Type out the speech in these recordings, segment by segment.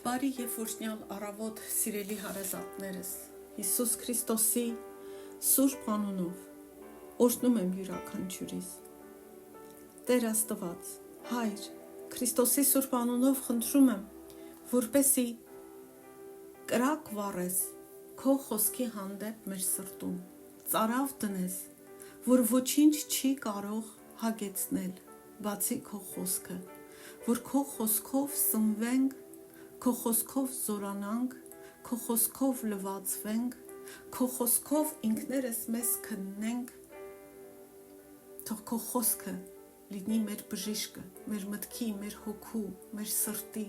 Բարի և ուրհնյալ առավոտ, սիրելի հարազատներս, Հիսուս Քրիստոսի սուրբ անունով օրհնում եմ յուրաքանչյուրիս։ Տեր Աստված, Հայր, Քրիստոսի սուրբ անունով խնդրում եմ, որպեսզի կրակ վառես քո խոսքի հանդեպ մեր սրտում, ծարավ դնես, որ ոչինչ չի կարող հագեցնել, բացի քո խոսքը, որ քո խոսքով սնվենք, քո խոսքով զորանանք, քո խոսքով լվացվենք, քո խոսքով ինքներս մեզ քննենք, թող քո խոսքը լինի մեր բժիշկը, մեր մտքի, մեր հոգու, մեր սրտի,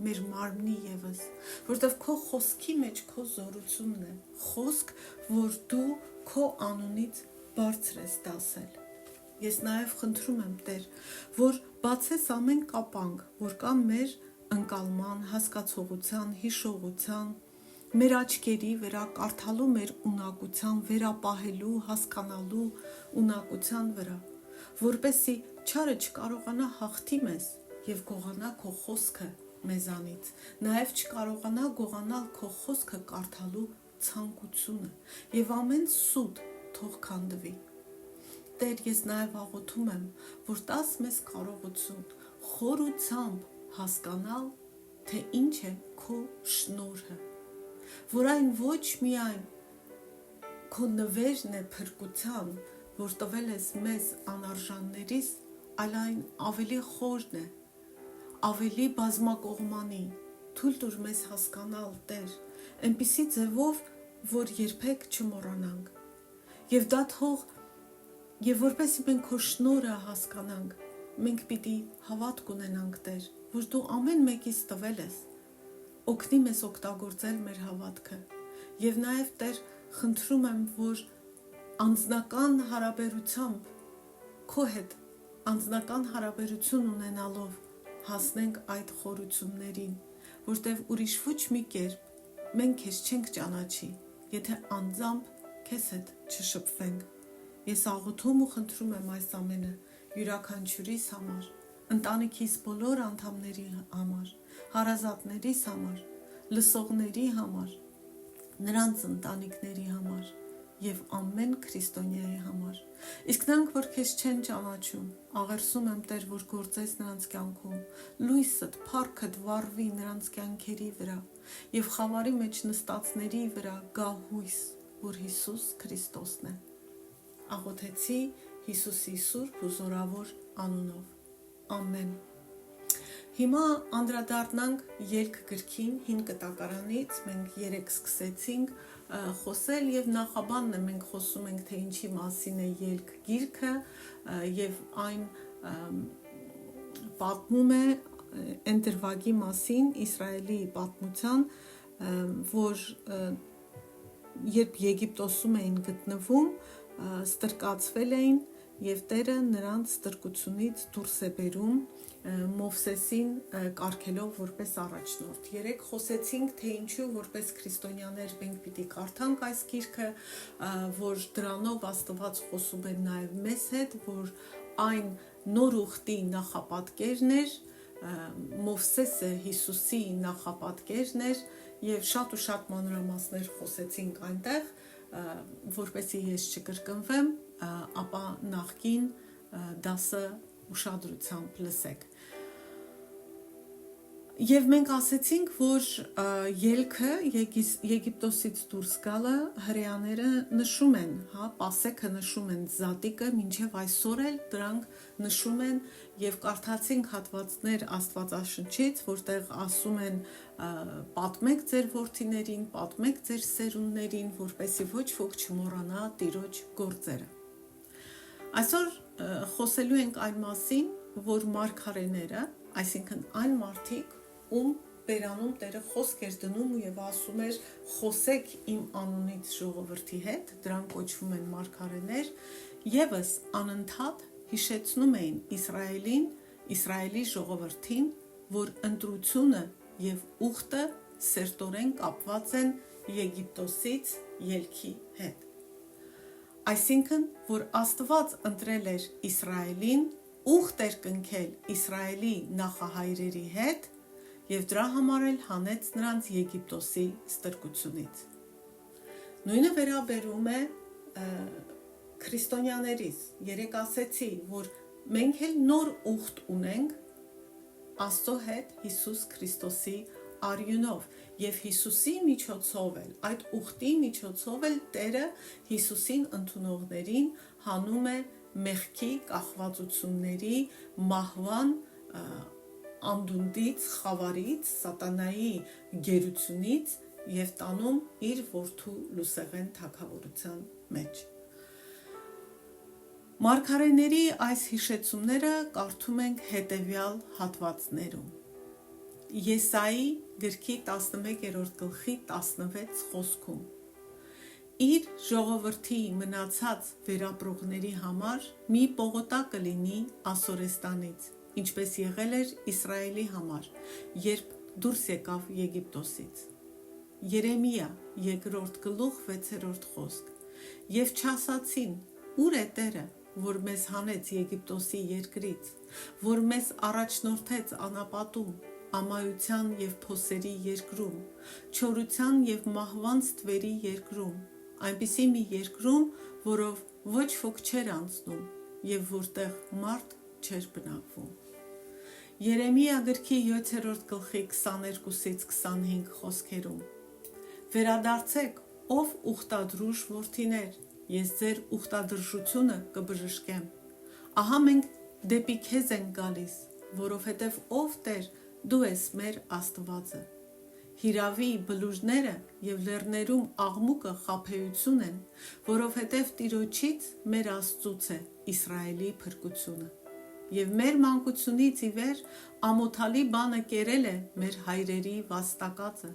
մեր մարմնի ևս, որտեղ քո խոսքի մեջ քո զորությունն է, խոսք, որ դու քո անունից բարձր ես դասել։ Ես նաև խնդրում եմ, Տեր, որ բացես ամեն կապանք, որ կա մեր ընկալման, հասկացողության, հիշողության, մեր աչքերի վրա, կարդալու մեր ունակության, վերապահելու, հասկանալու ունակության վրա, որպեսզի չարը չկարողանա հաղթի մեզ և գողանա քո խոսքը մեզանից, նաև չկարողանա գողանալ քո խոսքը կարդալու ցանկությունը և ամեն սուտ թող քանդվի։ Տեր, ես նաև աղոթում եմ, որ տաս մեզ կարողություն խորությամբ հասկանալ, թե ինչ է քո շնորհը, որ այն ոչ միայն քո նվերն է փրկության, որ տվել ես մեզ անարժաններիս, այլ այն ավելի խորն է, ավելի բազմակողմանի, թույլ տուր մեզ հասկանալ, Տեր, այնպիսի ձևով, որ երբեք չմոռանանք, և դա թող, և որպեսզի մենք քո շնորհը հասկանանք, մենք պիտի հավատք ունենանք, Տեր, որ դու ամեն մեկից տվել ես, օգնի մեզ օգտագործել մեր հավատքը, և նաև, Տեր, խնդրում եմ, որ անձնական հարաբերությամբ քո հետ, անձնական հարաբերություն ունենալով հասնենք այդ խորություններին, որտև ուրիշ ոչ մի կերպ մենք քեզ չենք ճանաչի, եթե անձամբ քեզ հետ չշփվենք։ Ես աղոթում ու խնդրում եմ այս ամենը յուրաքանչյուրիս համար, ընտանիքիս բոլոր անդամների համար, հարազատներիս համար, լսողների համար, նրանց ընտանիքների համար և ամեն քրիստոնյայի համար։ Իսկ նրանք, որ քեզ չեն ճանաչում, աղերսում եմ, Տեր, որ գործես նրանց կյանքում, լույսդ, փառքդ վառվի նրանց կյանքերի վրա և խավարի մեջ նստածների վրա գա հույս, որ Հիսուս Քրիստոսն է։ Աղոթեցի Հիսուսի սուրբ ու զորավոր անունով։ Ամեն։ Հիմա անդրադառնանք ելք գրքին, հին կտակարանից, մենք երեկ սկսեցինք խոսել և նախաբանն է, մենք խոսում ենք, թե ինչի մասին է ելք գիրքը և այն պատմում է այն դրվագի մասին, Իսրայելի պատմության, որ երբ Եգիպտոսում էին գտնվում, ստրկացվել էին և Տերը նրանց ստրկությունից դուրս է բերում Մովսեսին կարգելով որպես առաջնորդ։ Երեկ խոսեցինք, թե ինչու որպես քրիստոնյաներ մենք պիտի կարդանք այս գիրքը, որ դրանով Աստված խոսում է նաև մեզ հետ, որ այն նոր ուխտի նախապատկերն էր, Մովսեսը Հիսուսի նախապատկերն էր և շատ ու շատ մանրամասներ խոսեցինք այնտեղ, որպեսզի ես չկրկնվեմ, ապա նախկին դասը ուշադրությամբ լսեք։ Եվ մենք ասեցինք, որ ելքը Եգիպտոսից դուրս գալը հրեաները նշում են, Պասեքը նշում են, Զատիկը մինչև այսօր էլ դրանք նշում են և կարդացինք հատվածներ Աստվածաշնչից, որտեղ ասում են պատմեք ձեր որդիներին, պատմեք ձեր սերունդներին, որպեսզի ոչ ոք չմոռանա Տիրոջ գործերը։ Այսօր խոսելու ենք այն մասին, որ մարգարեները, այսինքն այն մարդիկ, ում բերանում Տերը խոսք էր դնում և ասում էր խոսեք իմ անունից ժողովրդի հետ, դրանք կոչվում են մարգարեներ, ևս անընդհատ հիշեցնում էին Իսրայելին, Իսրայելի ժողովրդին, որ ընտրությունը և ուխտը սերտորեն կապված են Եգիպտոսից ելքի հետ։ Այսինքն, որ Աստված ընտրել էր Իսրայելին, ուխտ էր կնքել Իսրայելի նախահայրերի հետ և դրա համար էլ հանեց նրանց Եգիպտոսի ստրկությունից։ Նույնը վերաբերում է քրիստոնյաներից։ Երեկ ասեցի, որ մենք էլ նոր ուխտ ունենք Աստծո հետ Հիսուս Քրիստոսի արյունով և Հիսուսի միջոցով էլ, այդ ուխտի միջոցով էլ Տերը Հիսուսին ընդունողներին հանում է մեղքի կախվածությունների մահվան անդունդից, խավարից, սատանայի գերությունից և տանում իր որդու լուսեղեն թագավորության մեջ։ Մարգարեների այս հիշեցումները կարդում ենք հետևյալ հատվածներում։ Եսայի գրքի 11-րդ գլխի 16 խոսքում։ Իր ժողովրդի մնացած վերապրողների համար մի պողոտա կլինի Ասորեստանից, ինչպես եղել էր Իսրայելի համար, երբ դուրս եկավ Եգիպտոսից։ Երեմիա 2-րդ գլուխ 6-րդ խոսք։ Եվ չասացին, ուր է Տերը, որ մեզ հանեց Եգիպտոսի երկրից, որ մեզ առաջնորդեց անապատում, ամայության և փոսերի երկրում, չորության և մահվան ստվերի երկրում, այնպիսի մի երկրում, որով ոչ ոք չէր անցնում և որտեղ մարդ չէր բնակվում։ Երեմիա գրքի 7-րդ գլխի 22-ից 25 խոսքերում։ Վերադարձեք, ով ուխտադրուժ որդիներ, ես ձեր ուխտադրժությունը կբժշկեմ։ Ահա մենք դեպի քեզ ենք գալիս, որովհետև ով Տեր, դու ես մեր Աստվածը։ Հիրավի բլուժները և լեռներում աղմուկը խաբեություն են, որովհետև Տիրոջից մեր Աստծուց է Իսրայելի փրկությունը։ Եվ մեր մանկությունից ի վեր ամոթալի բանը կերել է մեր հայրերի վաստակածը,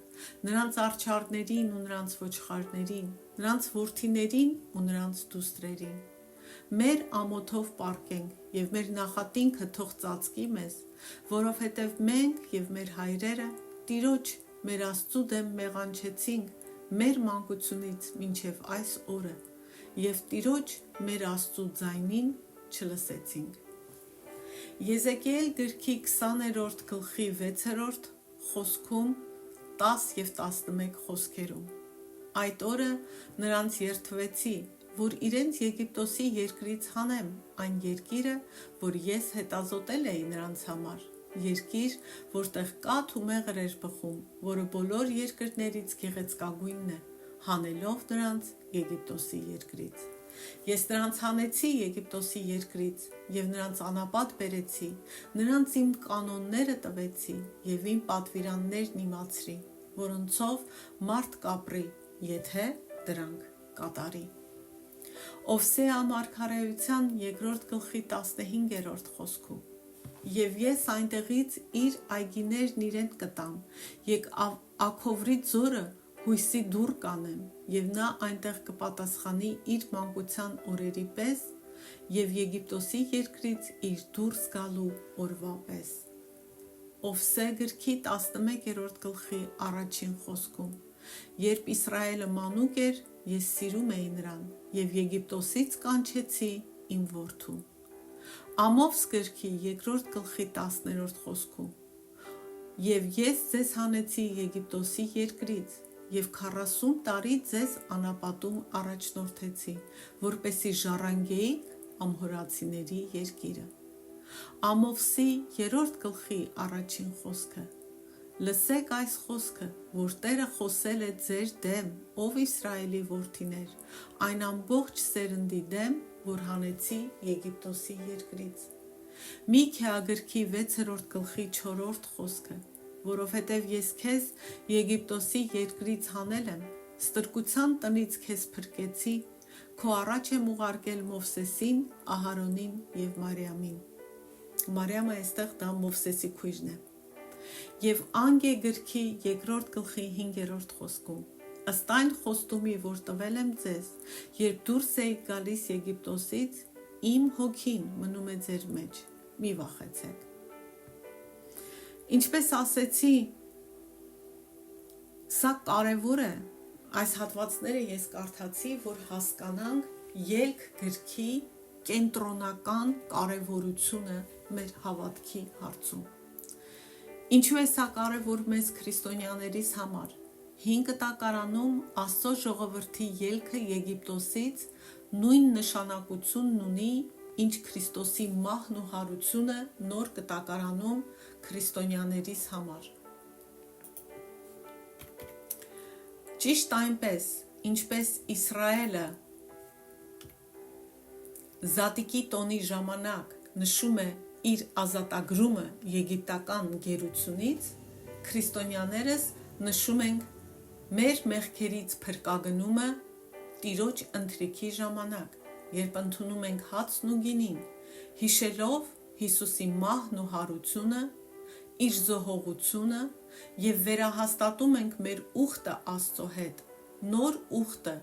նրանց արջառներին ու նրանց ոչխարներին, նրանց որդիներին ու նրանց դուստրերին։ Մեր ամոթով պառկենք և մեր նախատինքը թող ծածկի մեզ, որովհետև մենք և մեր հայրերը Տիրոջ մեր Աստծու դեմ մեղանչեցինք մեր մանկությունից մինչև այս օրը և Տիրոջ մեր Աստծու ձայնին չլսեցինք։ Եզեկիել գրքի 20-րդ գլխի 6-րդ խոսքում 10 և 11 խոսքերում։ Այդ օրը նրանց երդվեցի, որ իրենց Եգիպտոսի երկրից հանեմ այն երկիրը, որ ես հետազոտել էի նրանց համար, երկիր, որտեղ կաթ ու մեղր էր բխում, որը բոլոր երկրներից գեղեցկագույնն է, հանելով նրանց Եգիպտոսի երկրից։ Ես նրանց հանեցի Եգիպտոսի երկրից և նրանց անապատ բերեցի, նրանց իմ կանոնները տվեցի և իմ պատվիրաններն իմացրի, որոնցով մարդ կապրի, եթե դրանք կատարի։ Ովսեա մարգարեության 2-րդ գլխի 15-րդ խոսքում։ Եվ ես այնտեղից իր այգիներն իրեն կտամ, եկ Աքովրի ձորը հույսի դուռ կանեմ, և նա այնտեղ կպատասխանի իր մանկության օրերի պես և Եգիպտոսի երկրից իր դուրս գալու օրվա պես։ Ովսե գրքի 11-րդ գլխի 1-ին խոսքում։ Երբ Իսրայելը մանուկ էր, ես սիրում էի նրան և Եգիպտոսից կանչեցի իմ որդուն։ Ամովս գրքի 2-րդ գլխի 10-րդ խոսքում։ Եվ ես ձեզ հանեցի Եգիպտոսի երկրից և 40 տարի ձեզ անապատում առաջնորդեցի, որպեսզի ժառանգեիք ամորհացիների երկիրը։ Ամովսի 3-րդ գլխի 1-ին խոսքը։ Լսեք այս խոսքը, որ Տերը խոսել է ձեր դեմ, ով Իսրայելի որդիներ, այն ամբողջ սերնդի դեմ, որ հանեցի Եգիպտոսի երկրից։ Միքիա գրքի 6-րդ գլխի 4-րդ խոսքը, որովհետև ես քեզ Եգիպտոսի երկրից հանել եմ, ստրկության տնից քեզ փրկեցի, քո առաջ եմ ուղարկել Մովսեսին, Ահարոնին և Մարիամին։ Մարիամը այստեղ դա Մովսեսի քույրն է։ Եվ Անգե գրքի 2-րդ գլխի 5-րդ խոսքում։ Ըստ այն խոստումի, որ տվել եմ ձեզ, երբ դուրս եք գալիս Եգիպտոսից, իմ հոգին մնում է ձեր մեջ, մի վախեցեք։ Ինչպես ասեցի, սա կարևոր է, այս հատվածները ես կարդացի, որ հասկանանք ելք գրքի կենտրոնական կարևորությունը մեր հավատքի հարցում։ Ինչու է սա կարևոր մեզ քրիստոնյաներիս համար։ 5 տակարանում Աստծո ժողովրդի ելքը Եգիպտոսից նույն նշանակությունն ունի, ինչ Քրիստոսի մահն ու հարությունը նոր կտակարանում քրիստոնյաներիս համար։ Ճիշտ այնպես, ինչպես Իսրայելը Զատիկի տոնի ժամանակ նշում է իր ազատագրումը եգիպտական գերությունից, քրիստոնյաներս նշում ենք մեր մեղքերից փրկագնումը Տիրոջ ընթրիքի ժամանակ, երբ ընդունում ենք հացն ու գինին, հիշելով Հիսուսի մահն ու հարությունը, իր զոհողությունը և վերահաստատում ենք մեր ուխտը Աստծո հետ, նոր ուխտը,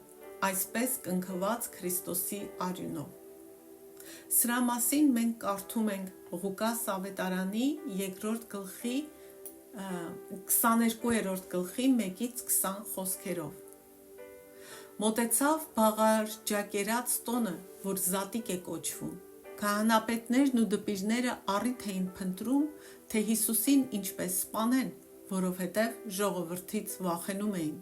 այսպես կնքված Քրիստոսի արյունով։ Սրա մասին մենք կարդում ենք Ղուկաս ավետարանի 2-րդ գլխի 22-րդ գլխի 1-ից 20 խոսքերով։ Մոտեցավ բաղարջակերած տոնը, որ Զատիկ է կոչվում։ Քահանապետներն ու դպիրները առիթ էին փնտրում, թե Հիսուսին ինչպես սպանեն, որովհետև ժողովրդից վախենում էին։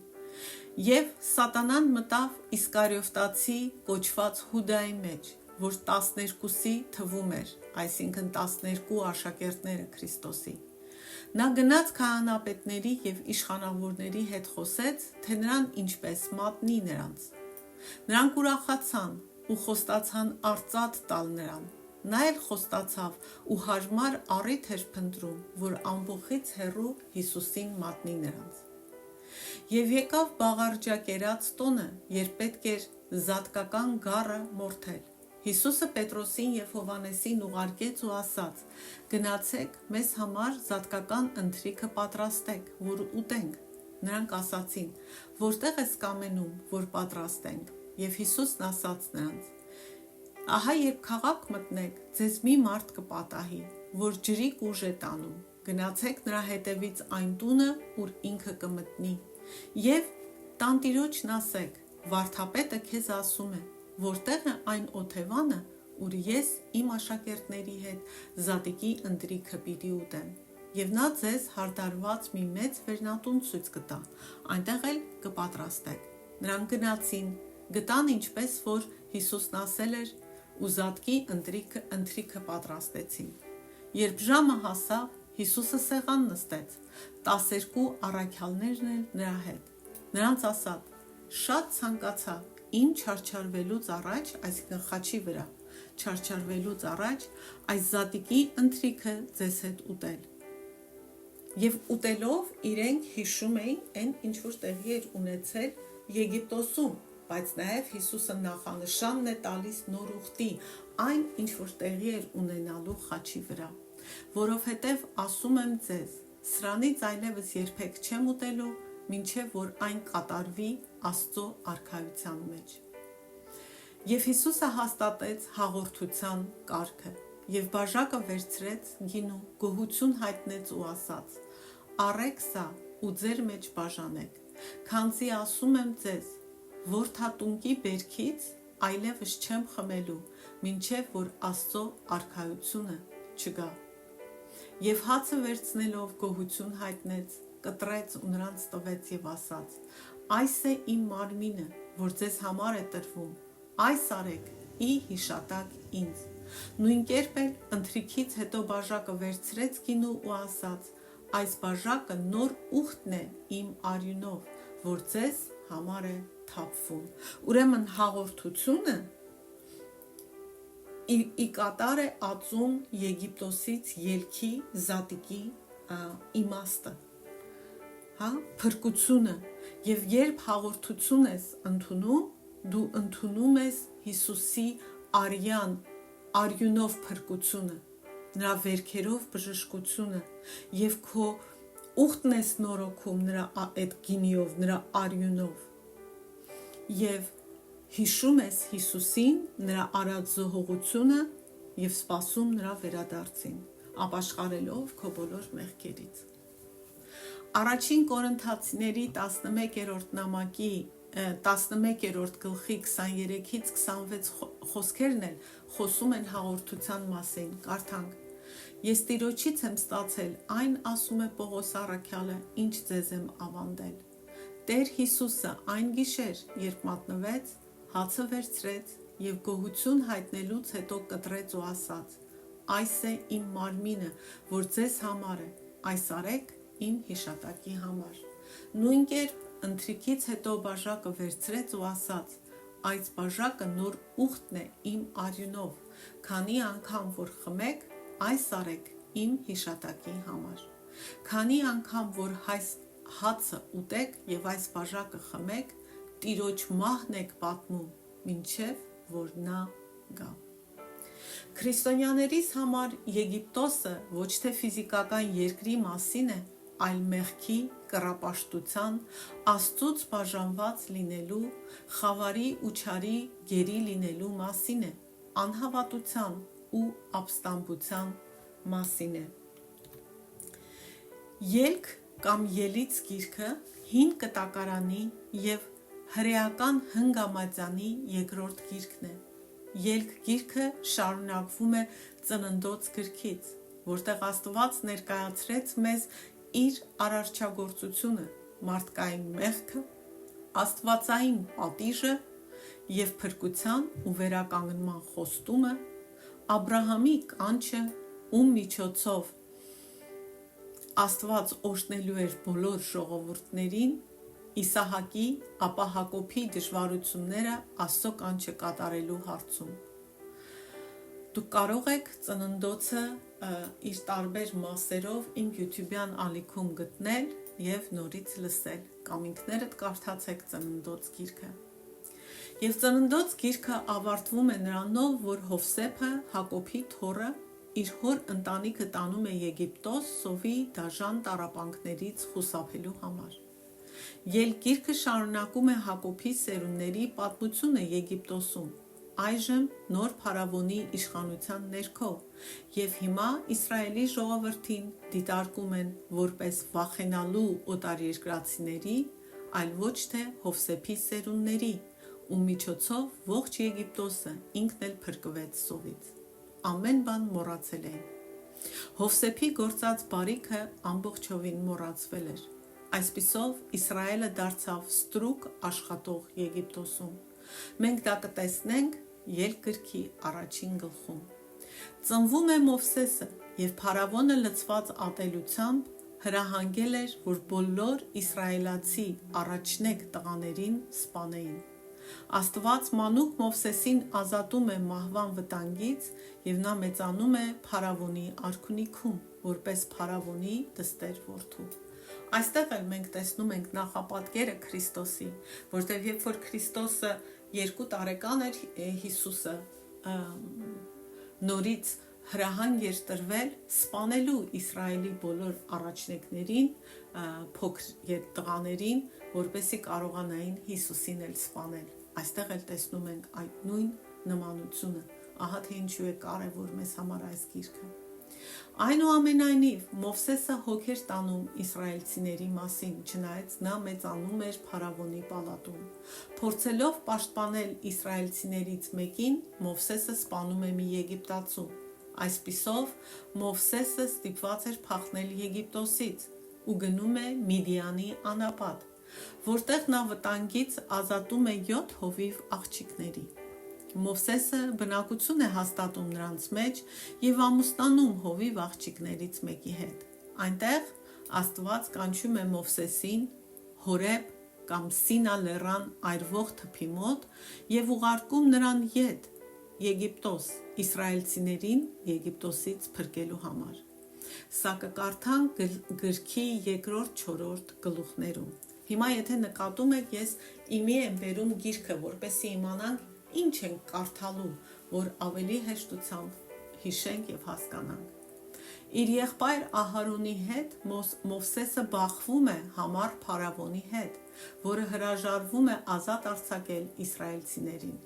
Եվ Սատանան մտավ Իսկարիովտացի կոչված Հուդայի մեջ, որ 12-ի թվում էր, այսինքն 12 աշակերտները Քրիստոսի։ Նա գնաց քահանապետների և իշխանավորների հետ խոսեց, թե նրան ինչպես մատնի նրանց։ Նրանք ուրախացան ու խոստացան արծաթ տալ նրան։ Նա էլ խոստացավ ու հարմար առիթ էր փնտրում, որ ամբոխից հեռու Հիսուսին մատնի նրանց։ Եվ եկավ բաղարջակերած տոնը, երբ պետք էր զատկական գառը մորթել։ Հիսուսը Պետրոսին և Հովհաննեսին ուղարկեց ու ասաց. «Գնացեք, մեզ համար զատկական ընթրիքը պատրաստեք, որ ուտենք»։ Նրանք ասացին. «Որտե՞ղ ես կամենում, որ պատրաստենք»։ Եվ Հիսուսն ասաց նրանց. «Ահա երբ քաղաք մտնեք, ձեզ մի մարդ կպատահի, որ ջրիկ ուժ է տանում, գնացեք նրա հետևից այն տունը, ուր ինքը կմտնի, և տանտիրոջն ասեք. վարդապետը քեզ ասում է, որտեղ է այն օթևանը, ուր ես իմ աշակերտների հետ Զատիկի ընթրիքը պիտի ուտեմ, և նա ձեզ հարդարված մի մեծ վերնատուն ցույց կտա, այնտեղ էլ կպատրաստեք»։ Նրանք գնացին, գտան ինչպես որ Հիսուսն ասել էր, ու Զատկի ընթրիքը պատրաստեցին։ Երբ ժամը հասավ, Հիսուսը սեղան նստեց, 12 առաքյալներն էլ նրա հետ։ Նրանց ասաց. «Շատ ցանկացա իմ չարչարվելուց առաջ, այսինքն խաչի վրա չարչարվելուց առաջ, այս Զատիկի ընթրիքը ձեզ հետ ուտել»։ Եվ ուտելով իրենք հիշում էին այն, ինչ որ տեղի էր ունեցել Եգիպտոսում, բայց նաև Հիսուսը նախանշանն է տալիս նոր ուխտի, այն, ինչ որ տեղի էր ունենալու խաչի վրա։ Որովհետև ասում եմ ձեզ, սրանից այլևս երբեք չեմ ուտելու, մինչև որ այն կատարվի Աստծո արքայության մեջ։ Եվ Հիսուսը հաստատեց հաղորդության կարգը, և բաժակը վերցրեց գինու, գոհություն հայտնեց ու ասաց. «Առեք սա ու ձեր մեջ բաժանեք, քանզի ասում եմ ձեզ, որդատունկի բերքից այլևս չեմ խմելու, մինչև որ Աստծո արքայությունը չգա»։ Եվ հացը վերցնելով գոհություն հայտնեց, կտրեց ու նրանց տվեց և ասաց. «Այս է իմ մարմինը, որ ձեզ համար է տրվում, այս արեք ի հիշատակ ինձ»։ Նույն կերպ էլ ընթրիքից հետո բաժակը վերցրեց գինու ու ասաց. «Այս բաժակը նոր ուխտն է իմ արյունով, որ ձեզ համար է թափվում»։ Ուրեմն հաղորդությունը ի կատար է ածում Եգիպտոսից ելքի Զատիկի իմաստը, փրկությունը, և երբ հաղորդություն ես ընդունում, դու ընդունում ես Հիսուսի արյունով փրկությունը, նրա վերքերով բժշկությունը, և քո ուխտն ես նորոգում նրա այդ գինիով, նրա արյունով, և հիշում ես Հիսուսին, նրա արած զոհողությունը և սպասում նրա վերադարձին, ապաշխարելով քո բոլոր մեղքերից։ Առաջին Կորինթացիների 11-րդ նամակի 11-րդ գլխի 23-ից 26 խոսքերն էլ խոսում են հաղորդության մասին, կարդանք. Ես Տիրոջից եմ ստացել այն, ասում է Պողոս առաքյալը, ինչ ձեզ եմ ավանդել։ Տեր Հիսուսը այն գիշեր, երբ մատնվեց, հացը վերցրեց և գոհություն հայտնելուց հետո կտրեց ու ասաց. «Այս է իմ մարմինը, որ ձեզ համար է, այս արեք իմ հիշատակի համար»։ Նույն կերպ ընթրիքից հետո բաժակը վերցրեց ու ասաց. «Այս բաժակը նոր ուխտն է իմ արյունով, քանի անգամ որ խմեք, այս արեք իմ հիշատակի համար։ Քանի անգամ որ հացը ուտեք և այս բաժակը խմեք, Տիրոջ մահն եք պատմում, մինչև որ նա գա»։ Քրիստոնյաներիս համար Եգիպտոսը ոչ թե ֆիզիկական երկրի մասին է, այլ մեղքի, կռապաշտության, Աստծուց բաժանված լինելու, խավարի ու չարի գերի լինելու մասին է, անհավատության ու ապստամբության մասին է։ Ելք կամ Ելից գիրքը հին կտակարանի և հրեական հնգամատյանի երկրորդ գիրքն է։ Ելք գիրքը շարունակվում է Ծննդոց գրքից, որտեղ Աստված ներկայացրեց մեզ իր արարչագործությունը, մարդկային մեղքը, աստվածային պատիժը և փրկության ու վերականգնման խոստումը, Աբրահամի կանչը, ում միջոցով Աստված օրհնելու էր բոլոր ժողովուրդներին, Իսահակի, ապա Հակոբի դժվարությունները Աստծո կանչը կատարելու հարցում։ Դուք կարող եք Ծննդոցը իր տարբեր մասերով իմ YouTube-յան ալիքում գտնել և նորից լսել, կամ ինքներդ կարդացեք Ծննդոց գիրքը։ Եվ Ծննդոց գիրքը ավարտվում է նրանով, որ Հովսեփը, Հակոբի թոռը, իր հոր ընտանիքը տանում է Եգիպտոս սովի դաժան տառապանքներից խուսափելու համար։ Ելք գիրքը շարունակում է Հակոբի սերունդների պատմությունը Եգիպտոսում, այժմ նոր փարավոնի իշխանության ներքո, և հիմա Իսրայելի ժողովրդին դիտարկում են որպես վախենալու օտարերկրացիների, այլ ոչ թե Հովսեփի սերունդների, ում միջոցով ողջ Եգիպտոսը ինքն էլ փրկվեց սովից։ Ամեն բան մոռացել էին։ Հովսեփի գործած բարիքը ամբողջովին մոռացվել էր։ Այսպիսով Իսրայելը դարձավ ստրուկ աշխատող Եգիպտոսում։ Մենք դա կտեսնենք Ելք գրքի առաջին գլխում։ Ծնվում է Մովսեսը, և փարավոնը լցված ատելությամբ հրահանգել էր, որ բոլոր իսրայելացի առաջնեկ տղաներին սպանեին։ Աստված մանուկ Մովսեսին ազատում է մահվան վտանգից, և նա մեծանում է փարավոնի արքունիքում, որպես փարավոնի դստեր որդու։ Այստեղ էլ մենք տեսնում ենք նախապատկերը Քրիստոսի, որտեղ երբ որ Քրիստոսը 2 տարեկան էր, Հիսուսը նորից հրահանգ էր տրվել սպանելու Իսրայելի բոլոր առաջնեկներին, փոքր տղաներին, որպեսզի կարողանային Հիսուսին էլ սպանել։ Այստեղ էլ տեսնում ենք այդ նույն նմանությունը։ Ահա թե ինչու է կարևոր մեզ համար այս գիրքը։ Այնուամենայնիվ, Մովսեսը հոգ էր տանում իսրայելցիների մասին, չնայած նա մեծանում էր փարավոնի պալատում։ Փորձելով պաշտպանել իսրայելցիներից մեկին, Մովսեսը սպանում է մի եգիպտացու։ Այսպիսով, Մովսեսը ստիպված էր փախնել Եգիպտոսից ու գնում է Միդիանի անապատ, որտեղ նա վտանգից ազատում է 7 հովիվ աղջիկների։ Մովսեսը բնակություն է հաստատում նրանց մեջ և ամուսնանում հովիվ աղջիկներից մեկի հետ։ Այնտեղ Աստված կանչում է Մովսեսին Հորեբ կամ Սինա լեռան այրվող թփի մոտ և ուղարկում նրան ետ Եգիպտոս, իսրայելցիներին Եգիպտոսից փրկելու համար։ Սա կկարդանք գրքի 2-4 գլուխներում։ Հիմա եթե նկատում եք, ես իմի եմ բերում գիրքը, որպեսզի իմանանք ինչ ենք կարդալու, որ ավելի հեշտությամբ հիշենք և հասկանանք։ Իր եղբայր Ահարոնի հետ Մովսեսը բախվում է համառ փարավոնի հետ, որը հրաժարվում է ազատ արձակել իսրայելցիներին։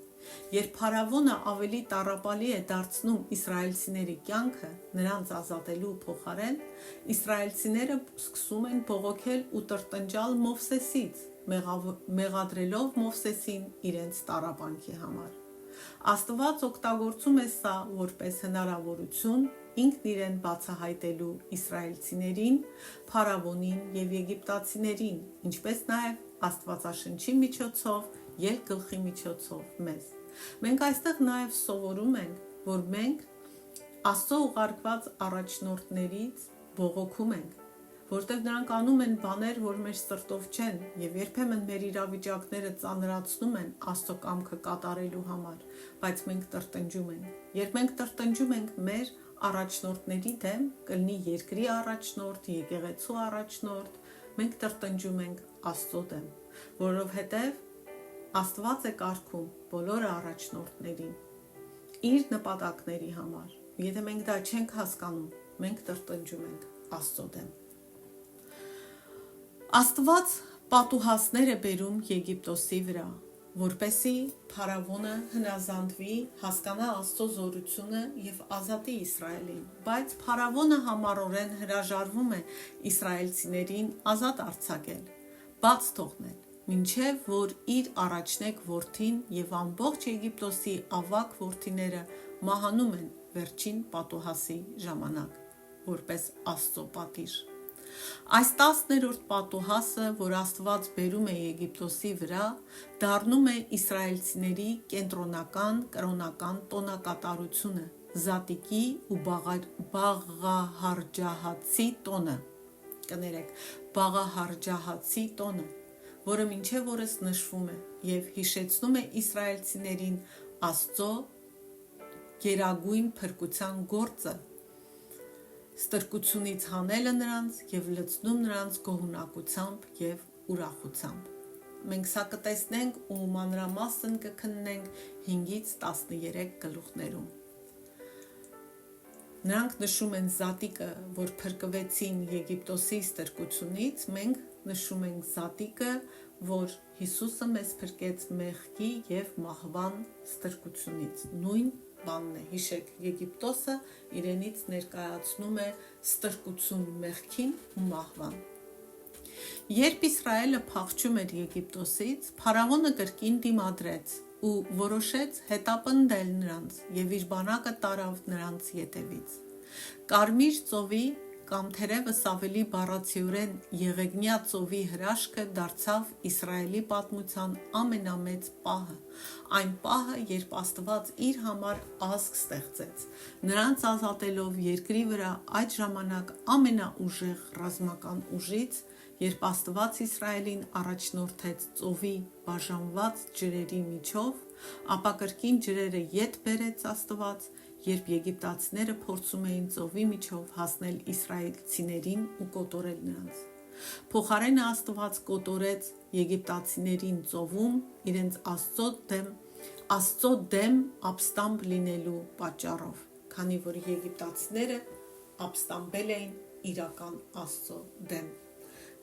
Երբ փարավոնը ավելի տառապալի է դարձնում իսրայելցիների կյանքը նրանց ազատելու փոխարեն, իսրայելցիները սկսում են բողոքել ու տրտնջալ Մովսեսից, մեղադրելով Մովսեսին իրենց տառապանքի համար։ Աստված օգտագործում է սա որպես հնարավորություն ինքն իրեն բացահայտելու իսրայելցիներին, փարավոնին եւ եգիպտացիներին, ինչպես նաեւ Աստվածաշնչի միջոցով, երկգլխի միջոցով մեզ։ Մենք այստեղ նաեւ սովորում ենք, որ մենք Աստծո ուղարկված առաջնորդներից բողոքում ենք, որտեղ նրանք անում են բաներ, որ մեր սրտով չեն, եւ երբեմն մեր իրավիճակները ծանրացնում են Աստծո կամքը կատարելու համար, բայց մենք տրտնջում ենք։ Երբ մենք տրտնջում ենք մեր առաջնորդների դեմ, կլինի երկրի առաջնորդ, եկեղեցու առաջնորդ, մենք տրտնջում ենք Աստծո դեմ, որովհետեւ Աստված է կարգում բոլոր առաջնորդներին իր նպատակների համար։ Եթե մենք դա չենք հասկանում, մենք տրտնջում ենք Աստծո դեմ։ Աստված պատուհասներ է բերում Եգիպտոսի վրա, որպեսզի փարավոնը հնազանդվի, հասկանա Աստծո զորությունը եւ ազատի Իսրայելին, բայց փարավոնը համառորեն հրաժարվում է իսրայելցիներին ազատ արձակել, բաց թողնել, մինչև որ իր առաջնեկ որդին եւ ամբողջ Եգիպտոսի ավագ որդիները մահանում են վերջին պատուհասի ժամանակ, որպես Աստծո պատիժ։ Այս 10-րդ պատուհասը, որ Աստված բերում է Եգիպտոսի վրա, դառնում է իսրայելցիների կենտրոնական կրոնական տոնակատարությունը, զատիկի ու բաղահարջահացի տոնը, բաղահարջահացի տոնը, որը մինչև օրս նշվում է եւ հիշեցնում է իսրայելցիներին Աստծո գերագույն փրկության գործը, ստրկությունից հանելը նրանց եւ լցնում նրանց գոհունակությամբ եւ ուրախությամբ։ Մենք սա կտեսնենք ու մանրամասն կքննենք 5-ից 13 գլուխներում։ Նրանք նշում են զատիկը, որ փրկվեցին Եգիպտոսի ստրկությունից, մենք նշում ենք զատիկը, որ Հիսուսը մեզ փրկեց մեղքի եւ մահվան ստրկությունից։ Նույն բանն է, հիշեք, Եգիպտոսը իրենից ներկայացնում է ստրկություն մեղքին ու մահվան։ Երբ Իսրայելը փախչում էր Եգիպտոսից, փարավոնը կրկին դիմադրեց ու որոշեց հետապնդել նրանց եւ իր բանակը տարավ նրանց ետևից։ Կարմիր ծովի կամ թերևս ավելի բառացիորեն Եղեգնյա ծովի հրաշքը դարձավ Իսրայելի պատմության ամենամեծ պահը, այն պահը, երբ Աստված իր համար ազգ ստեղծեց, նրանց ազատելով երկրի վրա այդ ժամանակ ամենաուժեղ ռազմական ուժից, երբ Աստված Իսրայելին առաջնորդեց ծովի բաժանված ջրերի միջով, ապա կրկին ջրերը ետ բերեց Աստված, երբ եգիպտացիները փորձում էին ծովի միջով հասնել իսրայելցիներին ու կոտորել նրանց։ Փոխարենը Աստված կոտորեց եգիպտացիներին ծովում իրենց Աստծո դեմ ապստամբ լինելու պատճառով, քանի որ եգիպտացիները ապստամբել էին իրական Աստծո դեմ։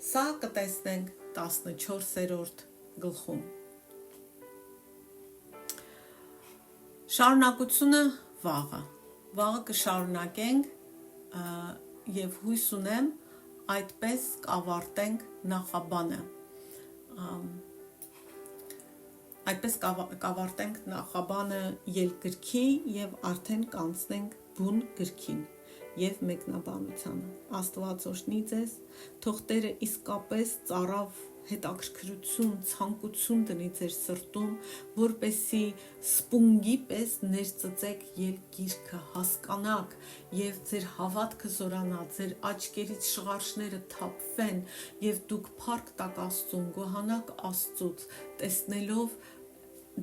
Սա կտեսնենք 14-րդ գլխում։ Շարունակությունը վաղը կշարունակենք եւ հույս ունեմ այդպես կավարտենք նախաբանը։ Այդպես կավարտենք նախաբանը ելգրքի եւ արդեն կանցնենք բուն գրքին եւ մեկնաբանությանը։ Աստված օրհնի ձեզ, թող Տերը իսկապես ծառավ հետաքրքրություն, ցանկություն դնի ձեր սրտում, որպեսի սպունգի պես ներծծեք ելգիրքը, հասկանաք եւ ձեր հավատքը զորանա, ձեր աչքերից շղարշները թափվեն եւ դուք փառք տաք Աստծուն, գոհանաք Աստծուց, տեսնելով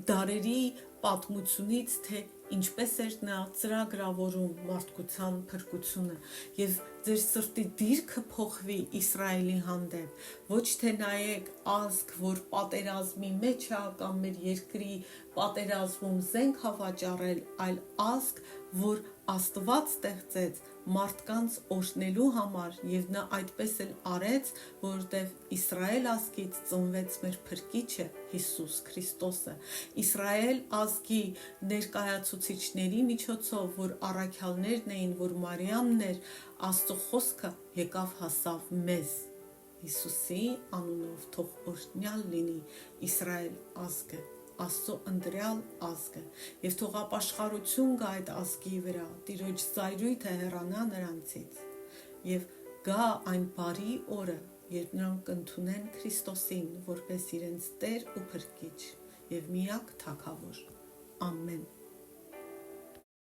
դարերի պատմությունից, թե ինչպես էր նա ծրագրավորում մարդկության փրկությունը եւ ձեր սրտի դիրքը փոխվի Իսրայելի հանդեպ, ոչ թե նայեք ազգ, որ պատերազմի մեջ է կամ մեր երկրի պատերազմում զենք հավաճառել, այլ ազգ, որ Աստված ստեղծեց մարդկանց օրհնելու համար եւ նա այդպես էլ արեց, որովհետեւ Իսրայել ազգից ծնվեց մեր փրկիչը Հիսուս Քրիստոսը։ Իսրայել ազգի ներկայացուցիչների միջոցով, որ առաքյալներն էին, որ Մարիամն էր, Աստծո խոսքը եկավ հասավ մեզ։ Հիսուսի անունով թող օրհնյալ լինի Իսրայել ազգը Աստծո ընտրյալ ազգը, եւ թող ապաշխարություն գա այդ ազգի վրա, Տիրոջ զայրույթը հեռանա նրանցից, եւ գա այն բարի օրը, երբ նրանք կընդունեն Քրիստոսին որպես իրենց Տեր ու Փրկիչ եւ միակ Թագավոր։ Ամեն։